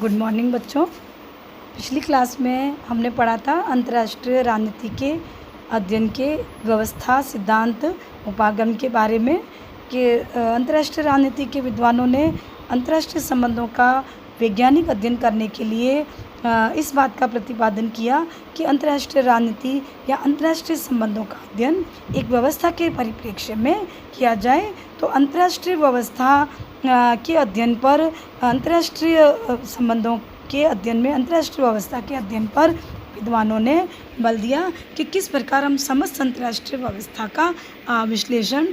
Good morning बच्चों। पिछली class में हमने पढ़ा था अंतर्राष्ट्रीय राजनीति के अध्ययन के व्यवस्था, सिद्धांत, उपागम के बारे में कि अंतर्राष्ट्रीय राजनीति के विद्वानों ने अंतर्राष्ट्रीय संबंधों का वैज्ञानिक अध्ययन करने के लिए इस बात का प्रतिपादन किया कि अंतर्राष्ट्रीय राजनीति या अंतर्राष्ट्रीय संबंधों का अध्ययन एक व्यवस्था के परिप्रेक्ष्य में किया जाए। तो अंतर्राष्ट्रीय व्यवस्था के अध्ययन पर, अंतर्राष्ट्रीय संबंधों के अध्ययन में अंतर्राष्ट्रीय व्यवस्था के अध्ययन पर विद्वानों ने बल दिया कि किस प्रकार हम समस्त अंतर्राष्ट्रीय व्यवस्था का विश्लेषण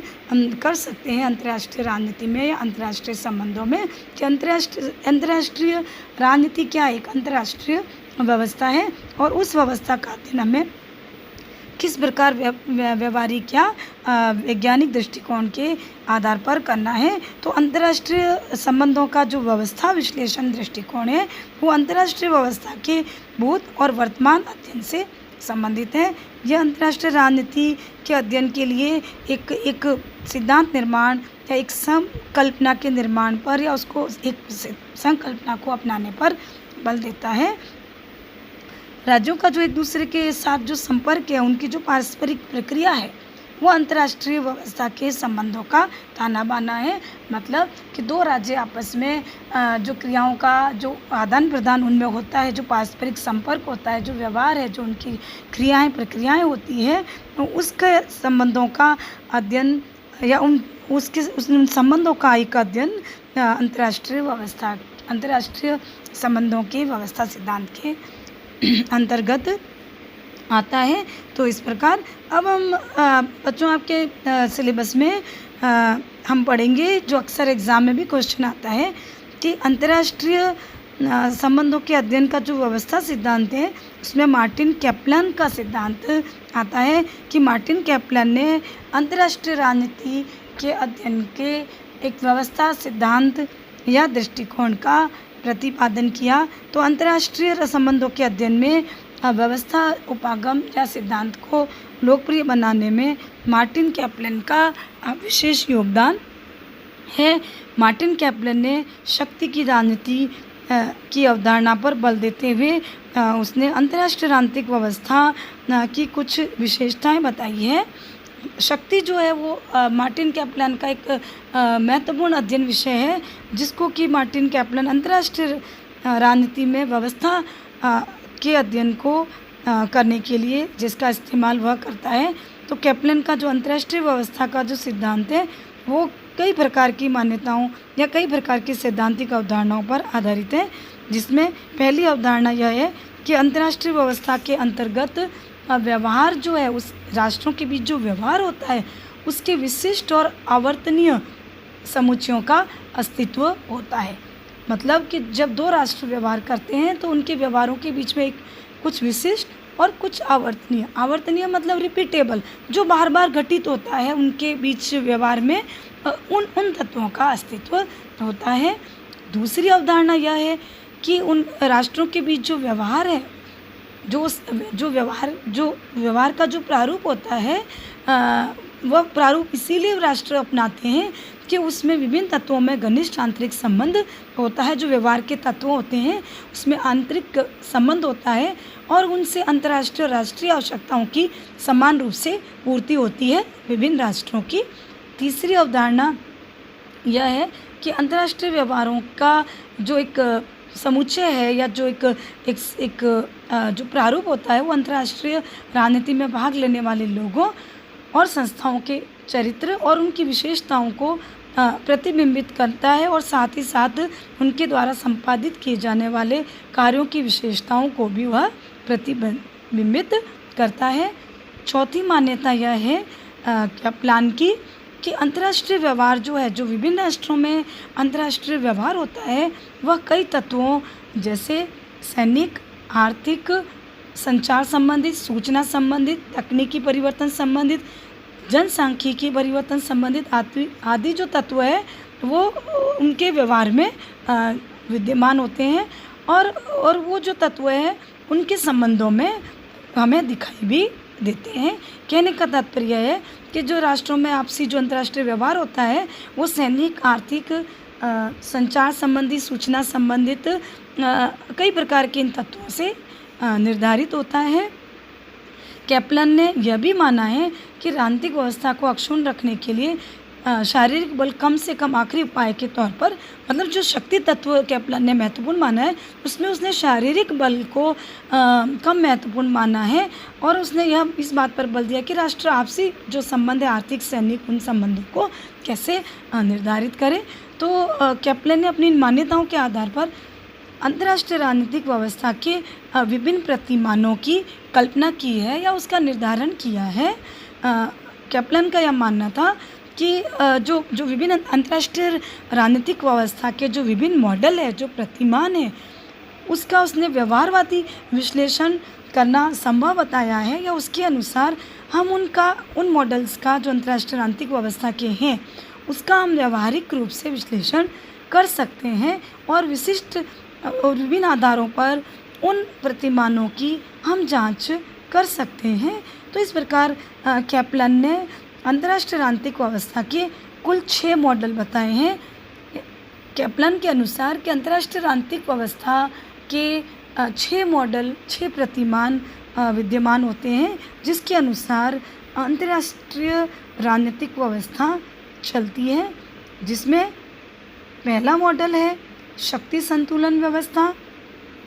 कर सकते हैं अंतर्राष्ट्रीय राजनीति में या अंतर्राष्ट्रीय संबंधों में। कि अंतर्राष्ट्रीय राजनीति क्या एक अंतर्राष्ट्रीय व्यवस्था है और उस व्यवस्था का अध्ययन हमें किस प्रकार व्यवहारिक या वैज्ञानिक दृष्टिकोण के आधार पर करना है। तो अंतर्राष्ट्रीय संबंधों का जो व्यवस्था विश्लेषण दृष्टिकोण है वो अंतर्राष्ट्रीय व्यवस्था के भूत और वर्तमान अध्ययन से संबंधित है। यह अंतर्राष्ट्रीय राजनीति के अध्ययन के लिए एक सिद्धांत निर्माण या एक संकल्पना के निर्माण पर या उसको एक संकल्पना को अपनाने पर बल देता है। राज्यों का जो एक दूसरे के साथ जो संपर्क है, उनकी जो पारस्परिक प्रक्रिया है वो अंतर्राष्ट्रीय व्यवस्था के संबंधों का ताना बाना है। मतलब कि दो राज्य आपस में जो क्रियाओं का जो आदान प्रदान उनमें होता है, जो पारस्परिक संपर्क होता है, जो व्यवहार है, जो उनकी क्रियाएं प्रक्रियाएं होती है, तो उसके संबंधों का अध्ययन या उन संबंधों का एक अध्ययन अंतर्राष्ट्रीय संबंधों के व्यवस्था सिद्धांत के अंतर्गत आता है। तो इस प्रकार अब हम बच्चों आपके सिलेबस में हम पढ़ेंगे, जो अक्सर एग्ज़ाम में भी क्वेश्चन आता है कि अंतर्राष्ट्रीय संबंधों के अध्ययन का जो व्यवस्था सिद्धांत है उसमें मार्टिन कैप्लन का सिद्धांत आता है कि मार्टिन कैप्लन ने अंतर्राष्ट्रीय राजनीति के अध्ययन के एक व्यवस्था सिद्धांत या दृष्टिकोण का प्रतिपादन किया। तो अंतर्राष्ट्रीय संबंधों के अध्ययन में व्यवस्था, उपागम या सिद्धांत को लोकप्रिय बनाने में मार्टिन कैप्लन का विशेष योगदान है। मार्टिन कैप्लन ने शक्ति की राजनीति की अवधारणा पर बल देते हुए उसने अंतर्राष्ट्रीय राजनीतिक व्यवस्था की कुछ विशेषताएं बताई है। शक्ति जो है वो मार्टिन कैप्लन का एक महत्वपूर्ण अध्ययन विषय है, जिसको कि मार्टिन कैप्लन अंतर्राष्ट्रीय राजनीति में व्यवस्था के अध्ययन को करने के लिए जिसका इस्तेमाल वह करता है। तो कैप्लन का जो अंतर्राष्ट्रीय व्यवस्था का जो सिद्धांत है वो कई प्रकार की मान्यताओं या कई प्रकार की सैद्धांतिक अवधारणाओं पर आधारित है, जिसमें पहली अवधारणा यह है कि अंतर्राष्ट्रीय व्यवस्था के अंतर्गत व्यवहार जो है, उस राष्ट्रों के बीच जो व्यवहार होता है उसके विशिष्ट और आवर्तनीय समुच्चयों का अस्तित्व होता है। मतलब कि जब दो राष्ट्र व्यवहार करते हैं तो उनके व्यवहारों के बीच में कुछ विशिष्ट और कुछ आवर्तनीय मतलब रिपीटेबल, जो बार बार घटित होता है, उनके बीच व्यवहार में उन तत्वों का अस्तित्व होता है। दूसरी अवधारणा यह है कि उन राष्ट्रों के बीच जो व्यवहार है, जो व्यवहार का जो प्रारूप होता है वह प्रारूप इसीलिए राष्ट्र अपनाते हैं कि उसमें विभिन्न तत्वों में घनिष्ठ आंतरिक संबंध होता है। जो व्यवहार के तत्व होते हैं उसमें आंतरिक संबंध होता है और उनसे अंतर्राष्ट्रीय और राष्ट्रीय आवश्यकताओं की समान रूप से पूर्ति होती है विभिन्न राष्ट्रों की। तीसरी अवधारणा यह है कि अंतर्राष्ट्रीय व्यवहारों का जो एक समुच्चय है या जो एक जो प्रारूप होता है वो अंतर्राष्ट्रीय राजनीति में भाग लेने वाले लोगों और संस्थाओं के चरित्र और उनकी विशेषताओं को प्रतिबिंबित करता है और साथ ही साथ उनके द्वारा संपादित किए जाने वाले कार्यों की विशेषताओं को भी वह प्रतिबिंबित करता है। चौथी मान्यता यह है कैप्लन की कि अंतर्राष्ट्रीय व्यवहार जो है, जो विभिन्न राष्ट्रों में अंतर्राष्ट्रीय व्यवहार होता है वह कई तत्वों जैसे सैनिक, आर्थिक, संचार संबंधित, सूचना संबंधित, तकनीकी परिवर्तन संबंधित, जनसांख्यिकी परिवर्तन संबंधित आदि जो तत्व है वो उनके व्यवहार में विद्यमान होते हैं और वो जो तत्व है उनके संबंधों में हमें दिखाई भी देते हैं। कहने का तात्पर्य है कि जो राष्ट्रों में आपसी जो अंतर्राष्ट्रीय व्यवहार होता है वो सैनिक, आर्थिक, संचार संबंधी, सूचना संबंधित कई प्रकार के इन तत्वों से निर्धारित होता है। कैप्लन ने यह भी माना है कि राजनीतिक व्यवस्था को अक्षुण्ण रखने के लिए शारीरिक बल कम से कम आखिरी उपाय के तौर पर, मतलब जो शक्ति तत्व कैप्लन ने महत्वपूर्ण माना है उसमें उसने शारीरिक बल को कम महत्वपूर्ण माना है, और उसने यह इस बात पर बल दिया कि राष्ट्र आपसी जो संबंध है, आर्थिक, सैनिक, उन संबंधों को कैसे निर्धारित करे। तो कैप्लन ने अपनी मान्यताओं के आधार पर अंतर्राष्ट्रीय राजनीतिक व्यवस्था के विभिन्न प्रतिमानों की कल्पना की है या उसका निर्धारण किया है। कैप्लन का यह मानना था कि जो विभिन्न अंतर्राष्ट्रीय राजनीतिक व्यवस्था के जो विभिन्न मॉडल है, जो प्रतिमान है, उसका उसने व्यवहारवादी विश्लेषण करना संभव बताया है, या उसके अनुसार हम उन मॉडल्स का जो अंतर्राष्ट्रीय राजनीतिक व्यवस्था के हैं उसका हम व्यवहारिक रूप से विश्लेषण कर सकते हैं और विशिष्ट और विभिन्न आधारों पर उन प्रतिमानों की हम जांच कर सकते हैं। तो इस प्रकार कैप्लन ने अंतर्राष्ट्रीय राजनीतिक व्यवस्था के कुल 6 मॉडल बताए हैं। कैप्लन के अनुसार कि अंतर्राष्ट्रीय राजनीतिक व्यवस्था के 6 मॉडल, 6 प्रतिमान विद्यमान होते हैं, जिसके अनुसार अंतर्राष्ट्रीय राजनीतिक व्यवस्था चलती है, जिसमें पहला मॉडल है शक्ति संतुलन व्यवस्था,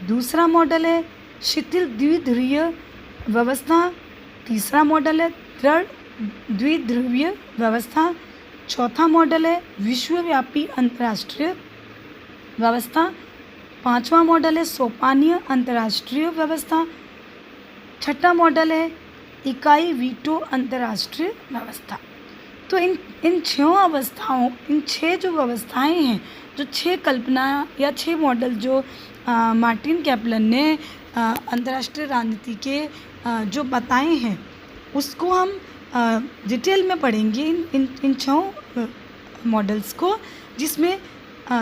दूसरा मॉडल है शिथिल द्विध्रुवीय व्यवस्था, तीसरा मॉडल है दृढ़ द्विध्रुवीय व्यवस्था, चौथा मॉडल है विश्वव्यापी अंतर्राष्ट्रीय व्यवस्था, पांचवा मॉडल है सोपानीय अंतर्राष्ट्रीय व्यवस्था, छठा मॉडल है इकाई वीटो अंतर्राष्ट्रीय व्यवस्था। तो इन 6 जो व्यवस्थाएं हैं, जो 6 कल्पना या 6 मॉडल जो मार्टिन कैप्लन ने अंतर्राष्ट्रीय राजनीति के जो बताए हैं, उसको हम डिटेल में पढ़ेंगे इन 6 मॉडल्स को, जिसमें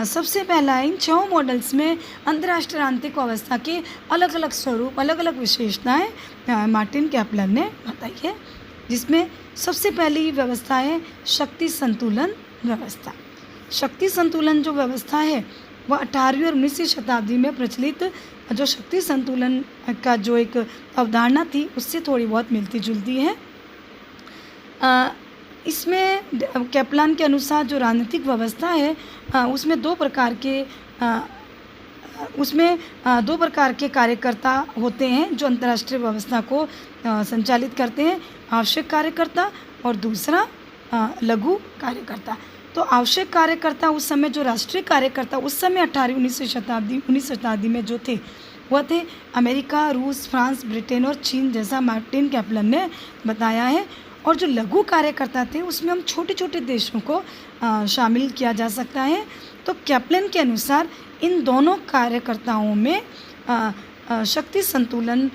सबसे पहला है इन 6 मॉडल्स में अंतर्राष्ट्रीय राजनीतिक व्यवस्था के अलग अलग स्वरूप, अलग अलग विशेषताएं मार्टिन कैप्लन ने बताई है, जिसमें सबसे पहली व्यवस्था है शक्ति संतुलन व्यवस्था। शक्ति संतुलन जो व्यवस्था है वह 18वीं और 19वीं शताब्दी में प्रचलित जो शक्ति संतुलन का जो एक अवधारणा थी उससे थोड़ी बहुत मिलती जुलती है। इसमें कैप्लन के अनुसार जो राजनीतिक व्यवस्था है उसमें दो प्रकार के कार्यकर्ता होते हैं जो अंतर्राष्ट्रीय व्यवस्था को संचालित करते हैं, आवश्यक कार्यकर्ता और दूसरा लघु कार्यकर्ता। तो आवश्यक कार्यकर्ता उस समय, जो राष्ट्रीय कार्यकर्ता उस समय 18वीं 19वीं शताब्दी में जो थे वह थे अमेरिका, रूस, फ्रांस, ब्रिटेन और चीन, जैसा मार्टिन कैप्लन ने बताया है। और जो लघु कार्यकर्ता थे उसमें हम छोटे छोटे देशों को शामिल किया जा सकता है। तो कैप्लन के अनुसार इन दोनों कार्यकर्ताओं में शक्ति संतुलन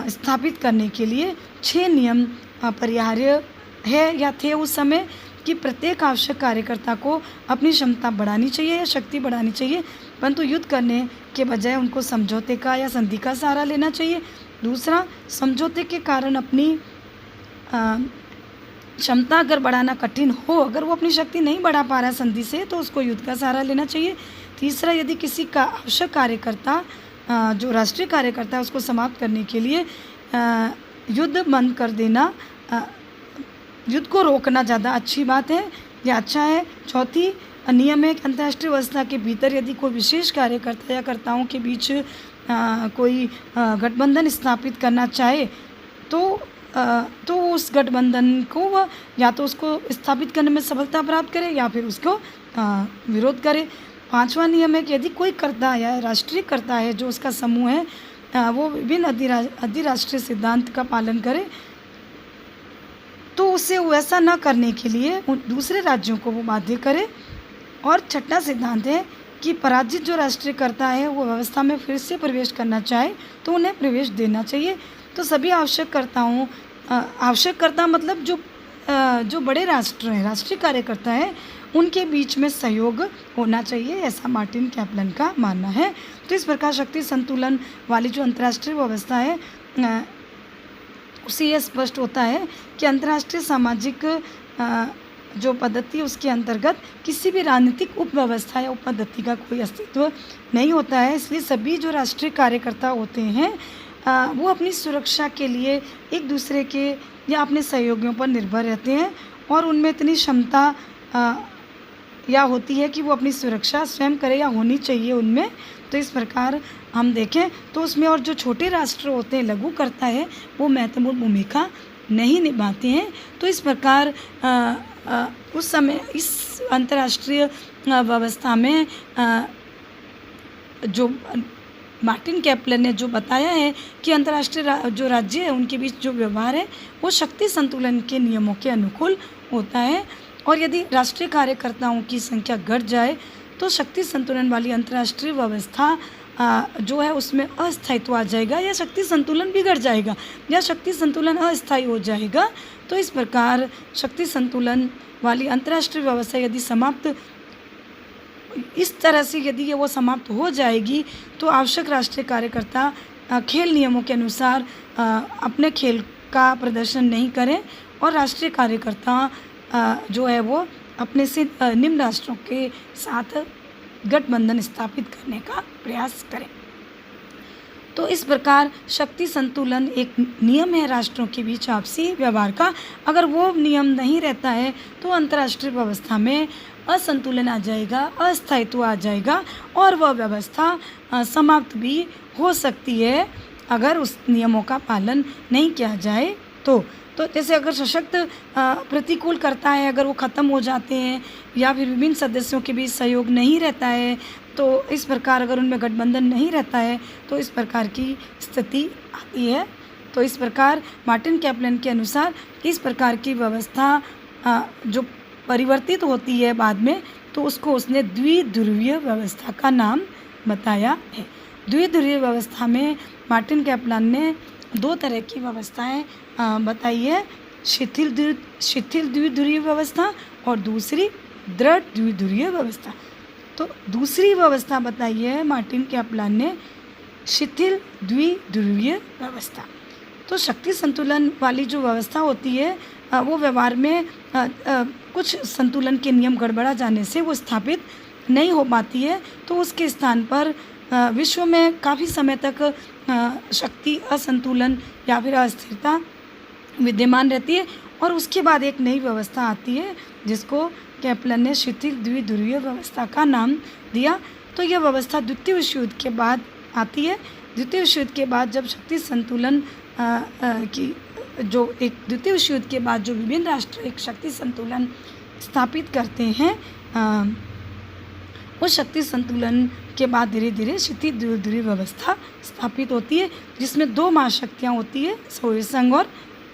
स्थापित करने के लिए 6 नियम अपरिहार्य है या थे उस समय, कि प्रत्येक आवश्यक कार्यकर्ता को अपनी क्षमता बढ़ानी चाहिए या शक्ति बढ़ानी चाहिए, परंतु युद्ध करने के बजाय उनको समझौते का या संधि का सहारा लेना चाहिए। दूसरा, समझौते के कारण अपनी क्षमता अगर बढ़ाना कठिन हो, अगर वो अपनी शक्ति नहीं बढ़ा पा रहा है संधि से, तो उसको युद्ध का सहारा लेना चाहिए। तीसरा, यदि किसी का आवश्यक कार्यकर्ता जो राष्ट्रीय कार्यकर्ता है उसको समाप्त करने के लिए युद्ध बंद कर देना, युद्ध को रोकना ज़्यादा अच्छी बात है या अच्छा है। चौथी नियम है कि अंतर्राष्ट्रीय व्यवस्था के भीतर यदि कोई विशेष कार्यकर्ता या कर्ताओं के बीच कोई गठबंधन स्थापित करना चाहे तो उस गठबंधन को वह या तो उसको स्थापित करने में सफलता प्राप्त करे या फिर उसको विरोध करे। पांचवा नियम है कि यदि कोई कर्ता या राष्ट्रीय कर्ता है जो उसका समूह है वो विभिन्न अधिराष्ट्रीय सिद्धांत का पालन करे तो उसे वैसा न करने के लिए दूसरे राज्यों को वो बाध्य करे। और छठा सिद्धांत है कि पराजित जो राष्ट्रीय कर्ता है वो व्यवस्था में फिर से प्रवेश करना चाहे तो उन्हें प्रवेश देना चाहिए। तो सभी आवश्यकर्ता मतलब जो बड़े राष्ट्र हैं, राष्ट्रीय कार्यकर्ता है, उनके बीच में सहयोग होना चाहिए, ऐसा मार्टिन कैप्लन का मानना है। तो इस प्रकार शक्ति संतुलन वाली जो अंतर्राष्ट्रीय व्यवस्था है उससे यह स्पष्ट होता है कि अंतर्राष्ट्रीय सामाजिक जो पद्धति है उसके अंतर्गत किसी भी राजनीतिक उपव्यवस्था या उपपद्धति का कोई अस्तित्व नहीं होता है। इसलिए सभी जो राष्ट्रीय कार्यकर्ता होते हैं वो अपनी सुरक्षा के लिए एक दूसरे के या अपने सहयोगियों पर निर्भर रहते हैं और उनमें इतनी क्षमता या होती है कि वो अपनी सुरक्षा स्वयं करे या होनी चाहिए उनमें। तो इस प्रकार हम देखें तो उसमें और जो छोटे राष्ट्र होते हैं, लघुकर्ता है, वो महत्वपूर्ण भूमिका नहीं निभाते हैं। तो इस प्रकार उस समय इस अंतर्राष्ट्रीय व्यवस्था में जो मार्टिन कैप्लन ने जो बताया है कि अंतर्राष्ट्रीय जो राज्य है उनके बीच जो व्यवहार है वो शक्ति संतुलन के नियमों के अनुकूल होता है और यदि राष्ट्रीय कार्यकर्ताओं की संख्या घट जाए तो शक्ति संतुलन वाली अंतर्राष्ट्रीय व्यवस्था जो है उसमें अस्थायित्व आ जाएगा या शक्ति संतुलन बिगड़ जाएगा या शक्ति संतुलन अस्थायी हो जाएगा। तो इस प्रकार शक्ति संतुलन वाली अंतर्राष्ट्रीय व्यवस्था यदि समाप्त इस तरह से यदि ये वो समाप्त हो जाएगी तो आवश्यक राष्ट्रीय कार्यकर्ता खेल नियमों के अनुसार अपने खेल का प्रदर्शन नहीं करें और राष्ट्रीय कार्यकर्ता जो है वो अपने से निम्न राष्ट्रों के साथ गठबंधन स्थापित करने का प्रयास करें। तो इस प्रकार शक्ति संतुलन एक नियम है राष्ट्रों के बीच आपसी व्यवहार का। अगर वो नियम नहीं रहता है तो अंतर्राष्ट्रीय व्यवस्था में असंतुलन आ जाएगा, अस्थायित्व आ जाएगा और वह व्यवस्था समाप्त भी हो सकती है अगर उस नियमों का पालन नहीं किया जाए तो जैसे अगर सशक्त प्रतिकूल करता है, अगर वो ख़त्म हो जाते हैं या फिर विभिन्न सदस्यों के बीच सहयोग नहीं रहता है तो इस प्रकार अगर उनमें गठबंधन नहीं रहता है तो इस प्रकार की स्थिति आती है। तो इस प्रकार मार्टिन कैप्लन के अनुसार इस प्रकार की व्यवस्था जो परिवर्तित होती है बाद में तो उसको उसने द्विध्रुवीय व्यवस्था का नाम बताया है। द्विध्रुवीय व्यवस्था में मार्टिन कैप्लन ने दो तरह की व्यवस्थाएं बताई है, शिथिल द्विध्रुवीय व्यवस्था और दूसरी दृढ़ द्विध्रुवीय व्यवस्था। तो दूसरी व्यवस्था बताई है मार्टिन कैप्लन ने शिथिल द्विध्रुवीय व्यवस्था। तो शक्ति संतुलन वाली जो व्यवस्था होती है वो व्यवहार में कुछ संतुलन के नियम गड़बड़ा जाने से वो स्थापित नहीं हो पाती है तो उसके स्थान पर विश्व में काफ़ी समय तक शक्ति असंतुलन या फिर अस्थिरता विद्यमान रहती है और उसके बाद एक नई व्यवस्था आती है जिसको कैप्लन ने शिथिल द्विध्रुवीय व्यवस्था का नाम दिया। तो यह व्यवस्था द्वितीय विश्व युद्ध के बाद आती है। द्वितीय विश्व युद्ध के बाद जब शक्ति संतुलन की जो एक द्वितीय विश्व युद्ध के बाद जो विभिन्न राष्ट्र एक शक्ति संतुलन स्थापित करते हैं उस शक्ति संतुलन के बाद धीरे धीरे शिथिल द्विध्रुवीय व्यवस्था स्थापित होती है जिसमें दो महाशक्तियाँ होती है, सोवियत संघ और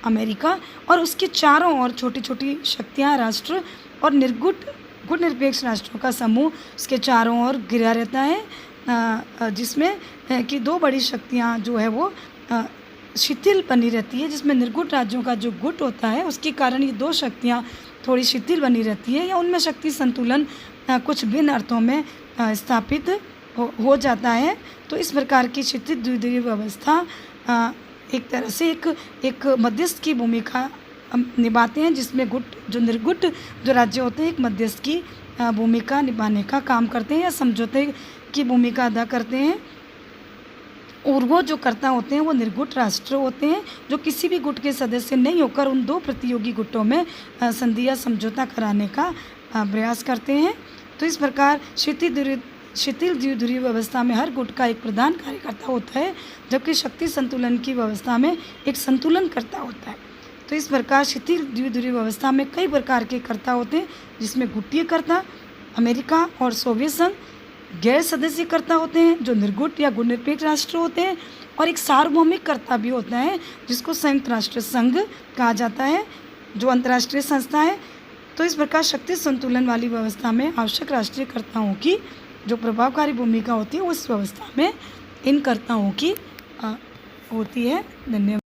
अमेरिका, और उसके चारों ओर छोटी छोटी शक्तियाँ राष्ट्र और गुट निरपेक्ष राष्ट्रों का समूह उसके चारों ओर घिरा रहता है जिसमें कि दो बड़ी शक्तियाँ जो है वो शिथिल बनी रहती है, जिसमें निर्गुट राज्यों का जो गुट होता है उसके कारण ये दो शक्तियाँ थोड़ी शिथिल बनी रहती है या उनमें शक्ति संतुलन कुछ भिन्न अर्थों में स्थापित हो जाता है। तो इस प्रकार की शिथिल द्विध्रुवीय व्यवस्था एक तरह से एक मध्यस्थ की भूमिका निभाते हैं जिसमें जो निर्गुट जो राज्य होते हैं एक मध्यस्थ की भूमिका निभाने का काम करते हैं या समझौते की भूमिका अदा करते हैं और वो जो कर्ता होते हैं वो निर्गुट राष्ट्र होते हैं जो किसी भी गुट के सदस्य नहीं होकर उन दो प्रतियोगी गुटों में संधि या समझौता कराने का प्रयास करते हैं। तो इस प्रकार शिथिल द्विध्रुवीय व्यवस्था में हर गुट का एक प्रधान कार्यकर्ता होता है जबकि शक्ति संतुलन की व्यवस्था में एक संतुलनकर्ता होता है। तो इस प्रकार शिथिल द्विध्रुवीय व्यवस्था में कई प्रकार के कर्ता होते हैं जिसमें गुटीय कर्ता अमेरिका और सोवियत संघ, गैर सदस्य कर्ता होते हैं जो निर्गुट या गुट निरपेक्ष राष्ट्र होते हैं और एक सार्वभौमिक कर्ता भी होता है जिसको संयुक्त राष्ट्र संघ कहा जाता है जो अंतर्राष्ट्रीय संस्था है। तो इस प्रकार शक्ति संतुलन वाली व्यवस्था में आवश्यक राष्ट्रीय कर्ताओं की जो प्रभावकारी भूमिका होती है उस व्यवस्था में इन कर्ताओं की होती है। धन्यवाद।